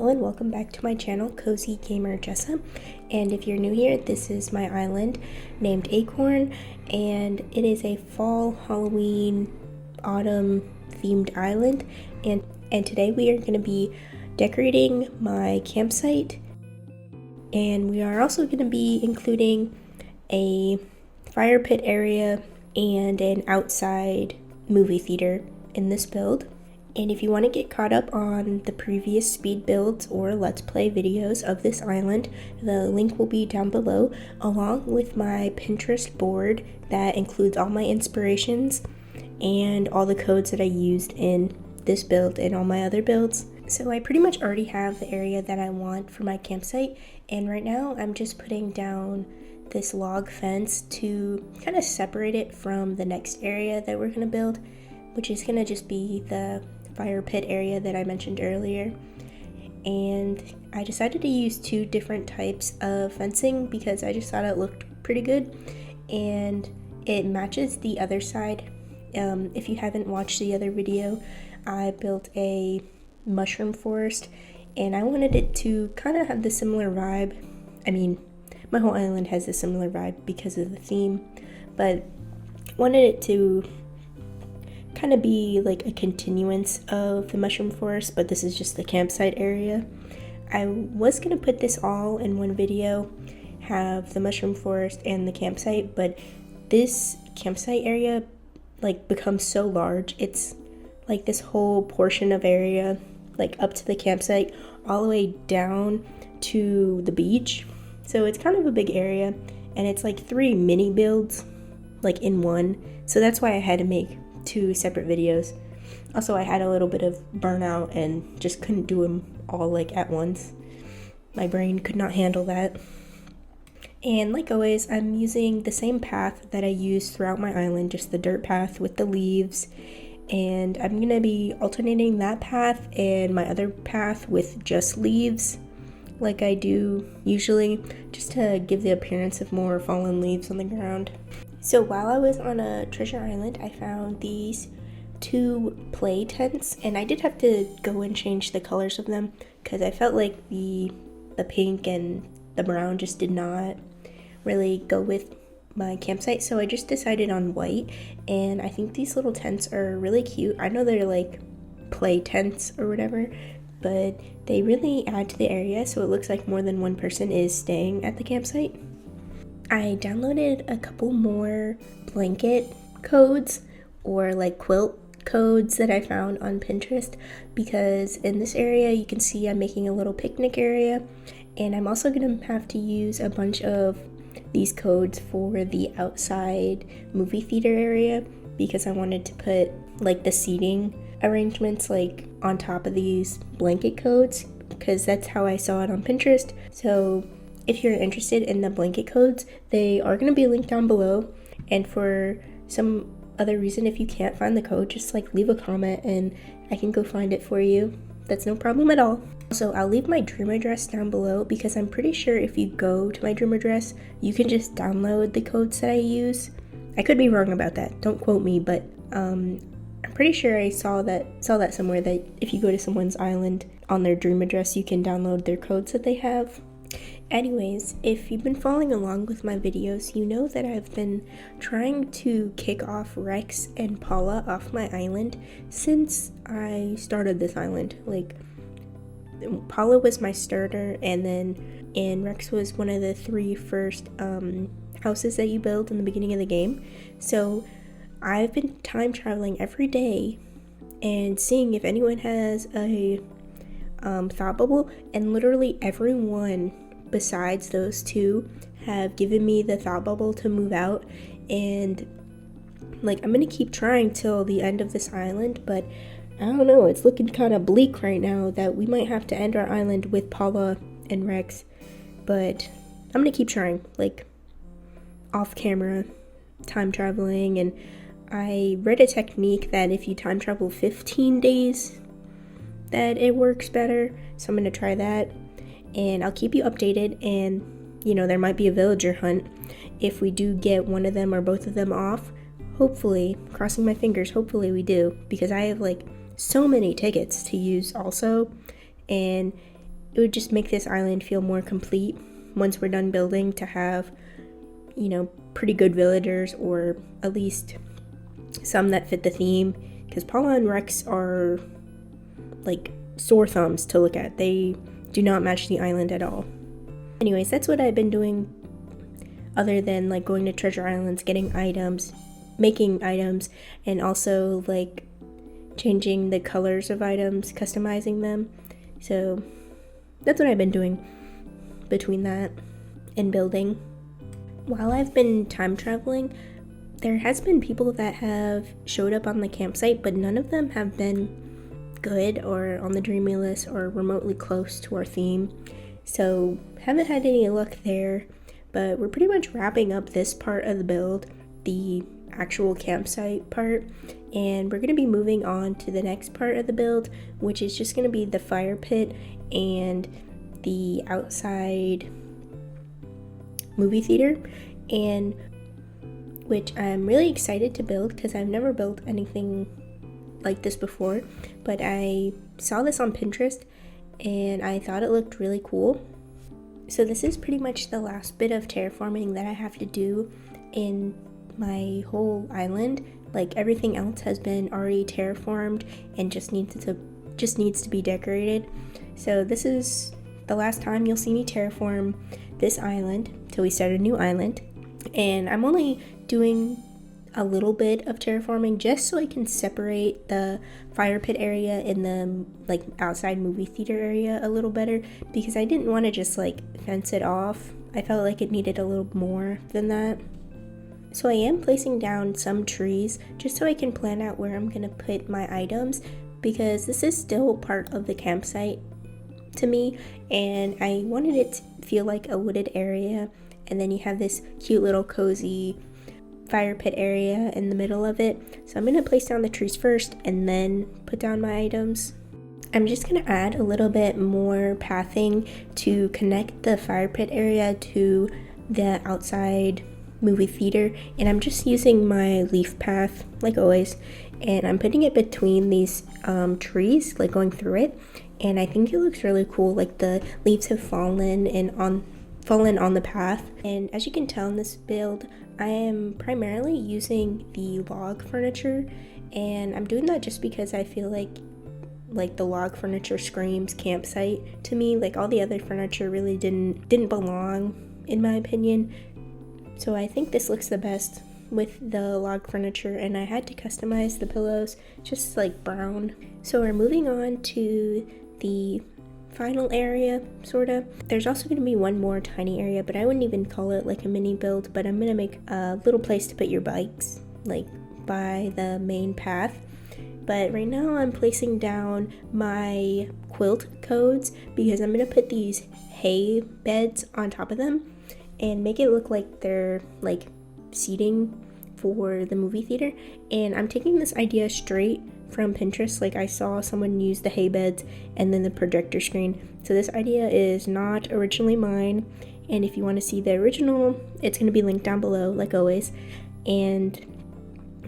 Hello and welcome back to my channel, Cozy Gamer Jessa. And if you're new here, this is my island named Acorn, and it is a fall, Halloween, autumn themed island. And today we are going to be decorating my campsite, and we are also going to be including a fire pit area and an outside movie theater in this build. And if you want to get caught up on the previous speed builds or let's play videos of this island, the link will be down below, along with my Pinterest board that includes all my inspirations and all the codes that I used in this build and all my other builds. So I pretty much already have the area that I want for my campsite, and right now I'm just putting down this log fence to kind of separate it from the next area that we're going to build, which is going to just be the fire pit area that I mentioned earlier. And I decided to use two different types of fencing because I just thought it looked pretty good and it matches the other side. If you haven't watched the other video, I built a mushroom forest and I wanted it to kind of have the similar vibe. I mean, my whole island has a similar vibe because of the theme, but wanted it to kind of be like a continuance of the mushroom forest, but this is just the campsite area. I was going to put this all in one video, have the mushroom forest and the campsite, but this campsite area like becomes so large. It's like this whole portion of area, like up to the campsite, all the way down to the beach. So it's kind of a big area, and it's like 3 mini builds like in one. So that's why I had to make 2 separate videos. Also, I had a little bit of burnout and just couldn't do them all like at once. My brain could not handle that. And like always, I'm using the same path that I use throughout my island, just the dirt path with the leaves. And I'm gonna be alternating that path and my other path with just leaves, like I do usually, just to give the appearance of more fallen leaves on the ground. So while I was on a treasure island, I found these 2 play tents, and I did have to go and change the colors of them because I felt like the pink and the brown just did not really go with my campsite. So I just decided on white, and I think these little tents are really cute. I know they're like play tents or whatever, but they really add to the area, so it looks like more than one person is staying at the campsite. I downloaded a couple more blanket codes or like quilt codes that I found on Pinterest, because in this area you can see I'm making a little picnic area, and I'm also going to have to use a bunch of these codes for the outside movie theater area because I wanted to put like the seating arrangements like on top of these blanket codes, because that's how I saw it on Pinterest. So if you're interested in the blanket codes, they are going to be linked down below. And for some other reason, if you can't find the code, just like leave a comment and I can go find it for you. That's no problem at all. Also, I'll leave my dream address down below because I'm pretty sure if you go to my dream address, you can just download the codes that I use. I could be wrong about that. Don't quote me, but I'm pretty sure I saw that somewhere, that if you go to someone's island on their dream address, you can download their codes that they have. Anyways, if you've been following along with my videos, you know that I've been trying to kick off Rex and Paula off my island since I started this island. Like, Paula was my starter, and Rex was one of the 3 first houses that you build in the beginning of the game. So I've been time traveling every day and seeing if anyone has a thought bubble, and literally everyone besides those 2 have given me the thought bubble to move out. And like, I'm gonna keep trying till the end of this island, but I don't know, it's looking kind of bleak right now that we might have to end our island with Paula and Rex. But I'm gonna keep trying, like off camera, time traveling. And I read a technique that if you time travel 15 days that it works better, so I'm gonna try that. And I'll keep you updated, and you know, there might be a villager hunt if we do get one of them or both of them off. Hopefully, crossing my fingers, hopefully we do, because I have like so many tickets to use also, and it would just make this island feel more complete once we're done building, to have, you know, pretty good villagers, or at least some that fit the theme, because Paula and Rex are like sore thumbs to look at. They do not match the island at all. Anyways, that's what I've been doing other than like going to treasure islands, getting items, making items, and also like changing the colors of items, customizing them. So that's what I've been doing between that and building. While I've been time traveling, there has been people that have showed up on the campsite, but none of them have been good or on the dreamy list or remotely close to our theme. So haven't had any luck there, but we're pretty much wrapping up this part of the build, the actual campsite part, and we're going to be moving on to the next part of the build, which is just going to be the fire pit and the outside movie theater, and which I'm really excited to build because I've never built anything like this before, but I saw this on Pinterest and I thought it looked really cool. So this is pretty much the last bit of terraforming that I have to do in my whole island. Like everything else has been already terraformed and just needs to be decorated. So this is the last time you'll see me terraform this island till we start a new island. And I'm only doing a little bit of terraforming just so I can separate the fire pit area and the like outside movie theater area a little better, because I didn't want to just like fence it off. I felt like it needed a little more than that. So I am placing down some trees just so I can plan out where I'm going to put my items, because this is still part of the campsite to me, and I wanted it to feel like a wooded area, and then you have this cute little cozy fire pit area in the middle of it. So I'm going to place down the trees first and then put down my items. I'm just going to add a little bit more pathing to connect the fire pit area to the outside movie theater, and I'm just using my leaf path like always, and I'm putting it between these trees, like going through it, and I think it looks really cool. Like the leaves have fallen on the path. And as you can tell in this build, I am primarily using the log furniture, and I'm doing that just because I feel like the log furniture screams campsite to me. Like all the other furniture really didn't belong in my opinion. So I think this looks the best with the log furniture, and I had to customize the pillows just like brown. So we're moving on to the final area, sorta. There's also going to be one more tiny area, but I wouldn't even call it like a mini build, but I'm going to make a little place to put your bikes, like by the main path. But right now I'm placing down my quilt codes because I'm going to put these hay beds on top of them and make it look like they're like seating for the movie theater. And I'm taking this idea straight from Pinterest. Like I saw someone use the hay beds and then the projector screen. So this idea is not originally mine, and if you want to see the original, it's going to be linked down below like always. And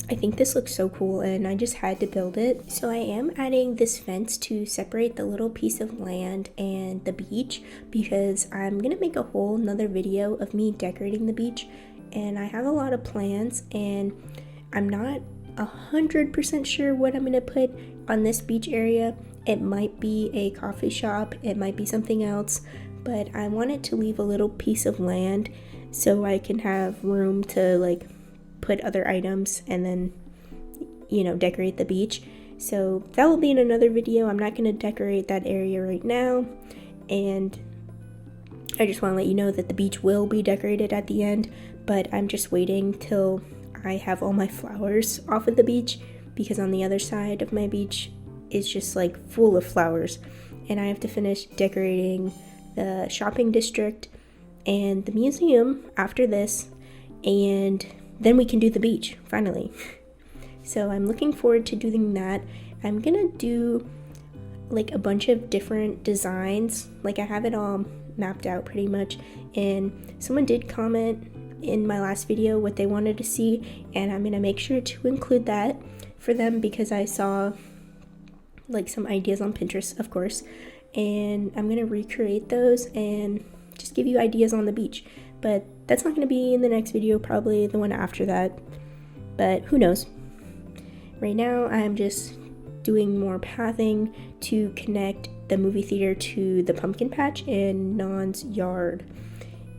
I think this looks so cool and I just had to build it. So I am adding this fence to separate the little piece of land and the beach, because I'm gonna make a whole nother video of me decorating the beach, and I have a lot of plans and I'm not 100% sure what I'm gonna put on this beach area. It might be a coffee shop, it might be something else, but I wanted to leave a little piece of land so I can have room to like put other items and then, you know, decorate the beach. So that will be in another video. I'm not going to decorate that area right now, and I just want to let you know that the beach will be decorated at the end, but I'm just waiting till I have all my flowers off of the beach, because on the other side of my beach is just like full of flowers, and I have to finish decorating the shopping district and the museum after this, and then we can do the beach finally. So I'm looking forward to doing that. I'm gonna do like a bunch of different designs. Like I have it all mapped out pretty much, and someone did comment in my last video what they wanted to see, and I'm gonna make sure to include that for them because I saw like some ideas on Pinterest, of course, and I'm gonna recreate those and just give you ideas on the beach. But that's not gonna be in the next video, probably the one after that, but who knows. Right now I'm just doing more pathing to connect the movie theater to the pumpkin patch in Non's yard.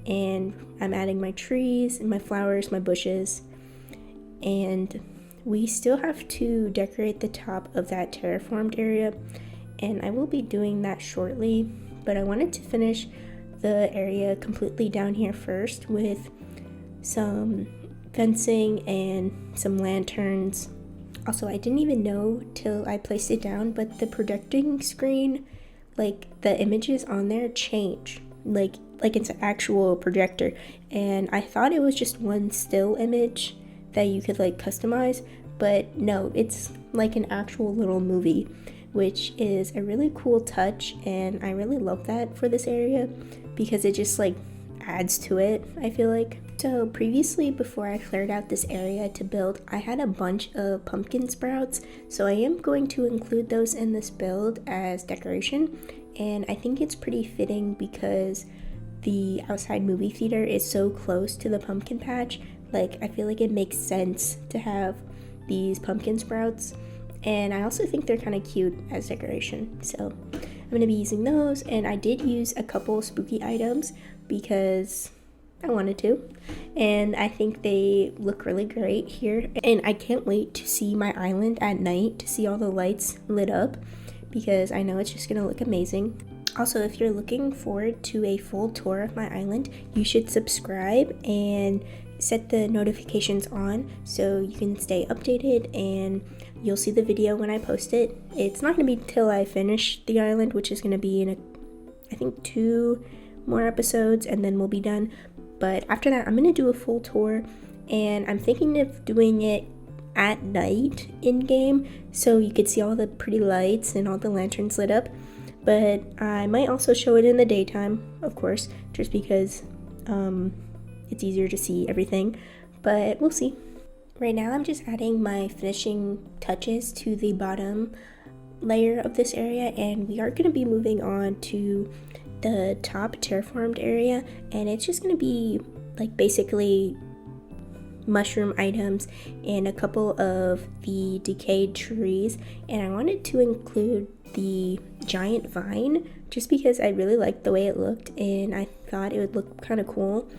And I'm adding my trees and my flowers, my bushes, and we still have to decorate the top of that terraformed area, and I will be doing that shortly, but I wanted to finish the area completely down here first with some fencing and some lanterns. Also, I didn't even know till I placed it down, but the projecting screen, like the images on there change, like it's an actual projector, and I thought it was just one still image that you could like customize, but no, it's like an actual little movie, which is a really cool touch, and I really love that for this area because it just like adds to it, I feel like. So previously, before I cleared out this area to build, I had a bunch of pumpkin sprouts, so I am going to include those in this build as decoration, and I think it's pretty fitting because the outside movie theater is so close to the pumpkin patch. Like, I feel like it makes sense to have these pumpkin sprouts, and I also think they're kind of cute as decoration, so I'm going to be using those. And I did use a couple spooky items because I wanted to, and I think they look really great here, and I can't wait to see my island at night, to see all the lights lit up, because I know it's just gonna look amazing. Also, if you're looking forward to a full tour of my island, you should subscribe and set the notifications on so you can stay updated, and you'll see the video when I post it. It's not gonna be till I finish the island, which is gonna be in I think 2 more episodes, and then we'll be done. But after that, I'm going to do a full tour, and I'm thinking of doing it at night in-game so you could see all the pretty lights and all the lanterns lit up. But I might also show it in the daytime, of course, just because it's easier to see everything. But we'll see. Right now, I'm just adding my finishing touches to the bottom layer of this area, and we are going to be moving on to the top terraformed area, and it's just going to be like basically mushroom items and a couple of the decayed trees, and I wanted to include the giant vine just because I really liked the way it looked, and I thought it would look kind of cool,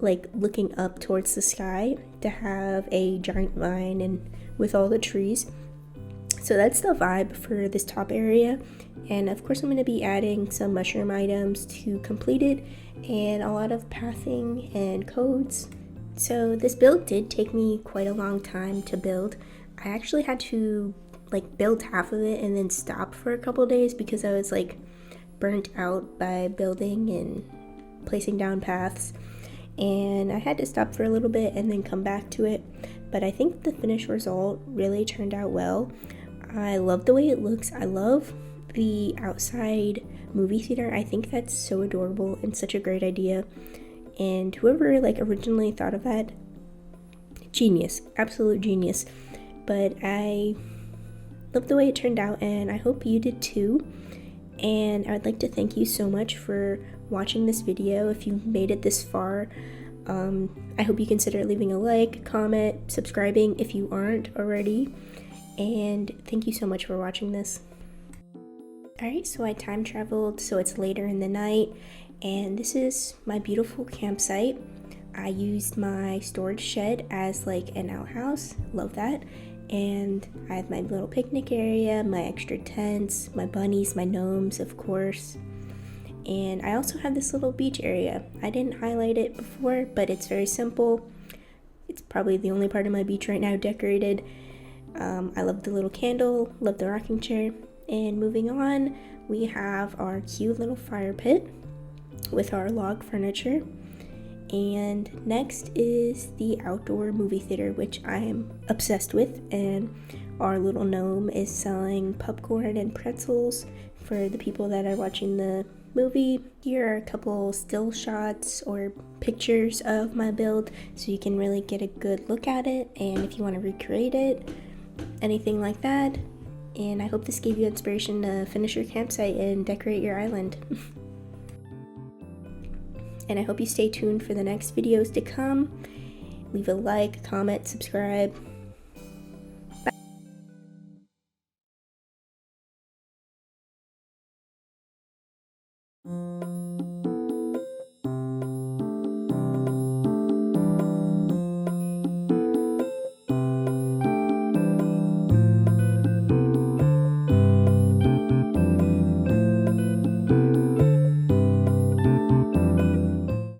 like looking up towards the sky, to have a giant vine and with all the trees. So that's the vibe for this top area, and of course I'm going to be adding some mushroom items to complete it, and a lot of pathing and codes. So this build did take me quite a long time to build. I actually had to like build half of it and then stop for a couple days because I was like burnt out by building and placing down paths, and I had to stop for a little bit and then come back to it. But I think the finished result really turned out well. I love the way it looks. I love the outside movie theater. I think that's so adorable and such a great idea, and whoever like originally thought of that, genius, absolute genius. But I love the way it turned out, and I hope you did too. And I would like to thank you so much for watching this video. If you made it this far, I hope you consider leaving a like, comment, subscribing if you aren't already. And thank you so much for watching this. Alright, so I time traveled, so it's later in the night, and this is my beautiful campsite. I used my storage shed as like an outhouse, love that. And I have my little picnic area, my extra tents, my bunnies, my gnomes, of course. And I also have this little beach area. I didn't highlight it before, but it's very simple. It's probably the only part of my beach right now decorated. I love the little candle, love the rocking chair. And moving on, we have our cute little fire pit with our log furniture. And next is the outdoor movie theater, which I am obsessed with, and our little gnome is selling popcorn and pretzels for the people that are watching the movie. Here are a couple still shots or pictures of my build so you can really get a good look at it, and if you want to recreate it, anything like that. and I hope this gave you inspiration to finish your campsite and decorate your island. And I hope you stay tuned for the next videos to come. Leave a like, comment, subscribe. Bye.